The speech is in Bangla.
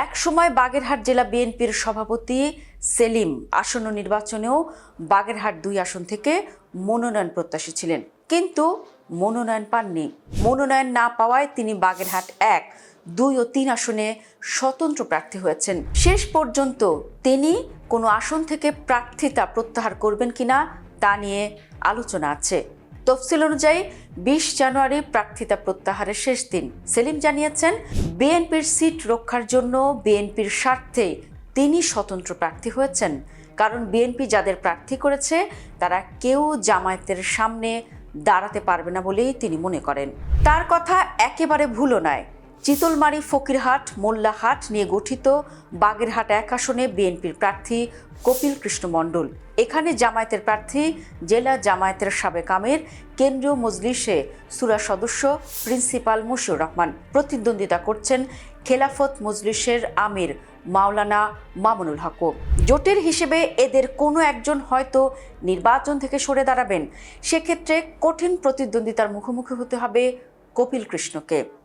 একসময় বাগেরহাট জেলা বিএনপির সভাপতি সেলিম আসন্ন নির্বাচনেও বাগেরহাট ২ আসন থেকে মনোনয়ন প্রত্যাশী ছিলেন, কিন্তু মনোনয়ন পাননি। মনোনয়ন না পাওয়ায় তিনি বাগেরহাট ১, ২ ও ৩ আসনে স্বতন্ত্র প্রার্থী হয়েছেন। শেষ পর্যন্ত তিনি কোনো আসন থেকে প্রার্থিতা প্রত্যাহার করবেন কিনা তা নিয়ে আলোচনা আছে। তফসিল অনুযায়ী ২০ জানুয়ারি প্রার্থিতা প্রত্যাহারের শেষ দিন। সেলিম জানিয়েছেন, বিএনপির সিট রক্ষার জন্য বিএনপির স্বার্থে তিনি স্বতন্ত্র প্রার্থী হয়েছেন, কারণ বিএনপি যাদের প্রার্থী করেছে তারা কেউ জামায়াতের সামনে দাঁড়াতে পারবে না বলেই তিনি মনে করেন। তার কথা একেবারে ভুলও নয়। চিতলমারী, ফকিরহাট, মোল্লাহাট নিয়ে গঠিত বাগেরহাট ১ আসনে বিএনপির প্রার্থী কপিল কৃষ্ণ মণ্ডল। এখানে জামায়াতের প্রার্থী জেলা জামায়াতের সাবেক আমির, কেন্দ্রীয় মজলিসে সুরা সদস্য প্রিন্সিপাল মশিউর রহমান। প্রতিদ্বন্দ্বিতা করছেন খেলাফত মজলিসের আমির মাওলানা মামুনুল হক। জোটের হিসেবে এদের কোনো একজন হয়তো নির্বাচন থেকে সরে দাঁড়াবেন। সেক্ষেত্রে কঠিন প্রতিদ্বন্দ্বিতার মুখোমুখি হতে হবে কপিল কৃষ্ণকে।